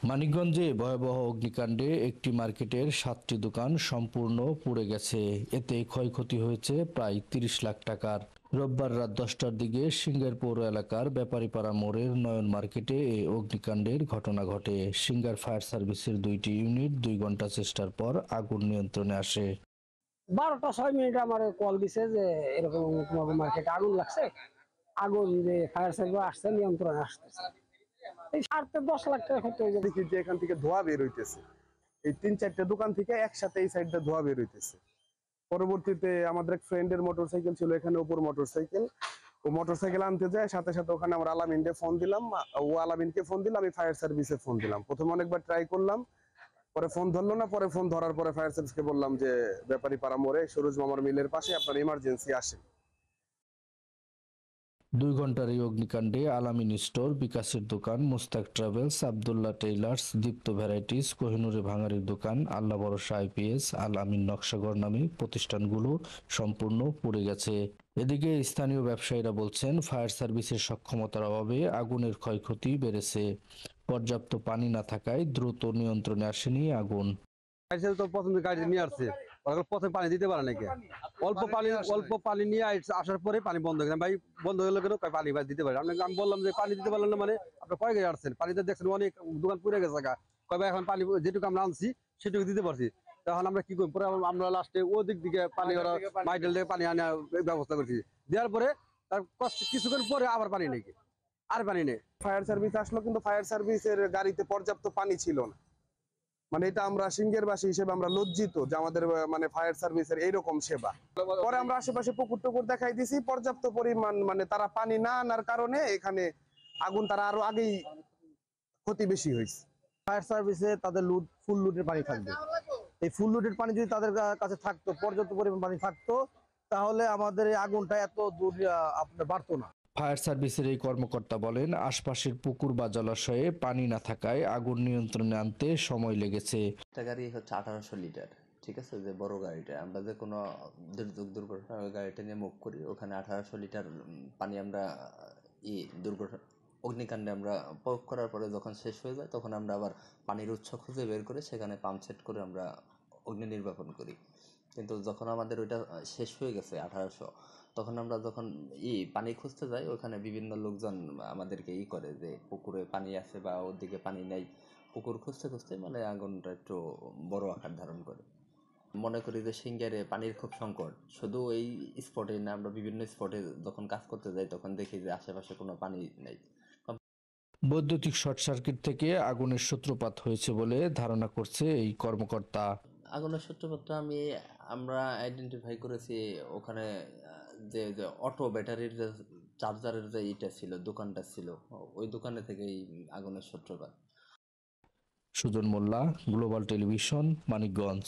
মানিকগঞ্জে ভয়াবহ অগ্নিকাণ্ডে একটি মার্কেটের 7টি দোকান সম্পূর্ণ পুড়ে গেছে। এতে ক্ষয়ক্ষতি হয়েছে প্রায় 30 লাখ টাকার। রোববার রাত 10টার দিকে সিঙ্গার পৌর এলাকার ব্যাপারীপাড়া মোড়ের নয়ন মার্কেটে এই অগ্নিকাণ্ডের ঘটনা ঘটে। সিঙ্গার ফায়ার সার্ভিসের 2টি ইউনিট 2 ঘন্টা চেষ্টার পর আগুন নিয়ন্ত্রণে আসে। 12টা 6 মিনিট আমার কল দিছে যে এরকম মার্কেটে আগুন লাগছে। আগুন যে ফায়ার সার্ভিস আসছে, নিয়ন্ত্রণে আসতেছে। এই 8 থেকে 10 লাখ টাকা ক্ষতি হয়ে যাবে। দেখি যে এখান থেকে ধোঁয়া বের হইতেছে, এই 3-4টে দোকান থেকে একসাথে এই সাইডটা ধোঁয়া বের হইতেছে। পরবর্তীতে আমাদের এক ফ্রেন্ডের মোটরসাইকেল ছিল এখানে, ওপর মোটরসাইকেল, ও মোটরসাইকেল আনতে যায়, সাথে সাথে ওখানে আমরা আলামিনকে ফোন দিলাম, ও আলামিনকে ফোন দিলাম, আমি ফায়ার সার্ভিসে ফোন দিলাম। প্রথমে অনেকবার ট্রাই করলাম, পরে ফোন ধরলো না। পরে ফোন ধরার পরে ফায়ার সার্ভিসকে বললাম যে ব্যাপারীপাড়া মোড়ে সরোজ মামার মিলের পাশে আপনার ইমার্জেন্সি আসে। 2 ঘন্টার এই অগ্নিকাণ্ডে আলামিন স্টোর, বিকাশের দোকান, মুস্তাক ট্রাভেলস, আব্দুল্লাহ টেইলার্স, দীপ্ত ভ্যারাইটিস, কোহিনুরে ভাঙারির দোকান, আল্লাহ ভরসা আইপিএস, আল আমিন নকশাগর নামে প্রতিষ্ঠানগুলো সম্পূর্ণ পুড়ে গেছে। এদিকে স্থানীয় ব্যবসায়ীরা বলছেন, ফায়ার সার্ভিসের সক্ষমতার অভাবে আগুনের ক্ষয়ক্ষতি বেড়েছে। পর্যাপ্ত পানি না থাকায় দ্রুত নিয়ন্ত্রণে আসেনি আগুন। তো প্রথমে গাড়ি নিয়ে আসছে, ওরা প্রথমে পানি দিতে পারে নাকি, অল্প পানি নিয়ে আসার পরে পানি বন্ধ হয়ে গেছে। ভাই বন্ধ হয়ে গেল, পানি ভাই দিতে পারে। আমি বললাম যে পানি দিতে পারলেন না, মানে আপনার কয় গাড়ি আসছেন, পানিতে দেখছেন অনেক দোকান পুড়ে গেছে। কয় ভাই এখন পানি যেটুকু আমরা আনছি সেটুকু দিতে পারছি, তখন আমরা কি করি, পরে আমরা লাস্টে ওদিক দিকে পানি, ওরা মাইটেল থেকে পানি আনার ব্যবস্থা করছি। দেওয়ার পরে তার কষ্ট কিছুক্ষণ পরে আবার পানি নেই, আর পানি নেই। ফায়ার সার্ভিস আসলো, কিন্তু ফায়ার সার্ভিসের গাড়িতে পর্যাপ্ত পানি ছিল না। মানে এটা আমরা সিঙ্গেরবাসী হিসেবে আমরা লজ্জিত যে আমাদের মানে ফায়ার সার্ভিসের এইরকম সেবা। পরে আমরা আশেপাশে পুকুর টুকুর দেখাই দিছি, পর্যাপ্ত পরিমাণ মানে তারা পানি না আনার কারণে এখানে আগুন তারা আরো আগেই ক্ষতি বেশি হয়েছে। ফায়ার সার্ভিসে তাদের ফুল লুটের পানি থাকবে। এই ফুল লুটের পানি যদি তাদের কাছে থাকতো, পর্যাপ্ত পরিমাণ পানি থাকতো, তাহলে আমাদের এই আগুনটা এত দূর আপনার বাড়তো না। ফায়ার সার্ভিসের এই কর্মকর্তা বলেন, আশপাশের পুকুর বা জলাশয়ে পানি না থাকায় আগুন নিয়ন্ত্রণে আনতে সময় লেগেছে। একটা গাড়ি হচ্ছে 1800 লিটার, ঠিক আছে, যে বড় গাড়িটা আমরা যে কোনো দুর্ঘটনা ওই গাড়িটা নিয়ে মুভ করি, ওখানে 1800 লিটার পানি আমরা দুর্ঘটনা অগ্নিকাণ্ডে আমরা প্রয়োগ করার পরে যখন শেষ হয়ে যায়, তখন আমরা আবার পানির উৎস খুঁজে বের করে সেখানে পাম্প সেট করে আমরা অগ্নি নির্বাপন করি। কিন্তু যখন আমাদের ওইটা শেষ হয়ে গেছে 1800, তখন আমরা যখন পানি খুঁজতে যাই, ওখানে বিভিন্ন লোকজন আমাদেরকে করে যে পুকুরে পানি আছে বা ওদিকে পানি নেই। পুকুর খুঁজতে খুঁজতে মানে আগুনটা একটু বড় আকার ধারণ করে। মনে করি যে সিঙ্গারে পানির খুব সংকট। শুধু এই স্পটে না, আমরা বিভিন্ন স্পটে যখন কাজ করতে যাই তখন দেখি যে আশেপাশে কোনো পানি নেই। বৈদ্যুতিক শর্ট সার্কিট থেকে আগুনের সূত্রপাত হয়েছে বলে ধারণা করছে এই কর্মকর্তা। আগুনের সূত্রপাতটা আমরা আইডেন্টিফাই করেছি ওখানে যে অটো ব্যাটারির যে চার্জারের যে ইটা ছিল, দোকানটা ছিল, ওই দোকানে থেকেই আগুনের সূত্রপাত। সুজন মোল্লা, গ্লোবাল টেলিভিশন, মানিকগঞ্জ।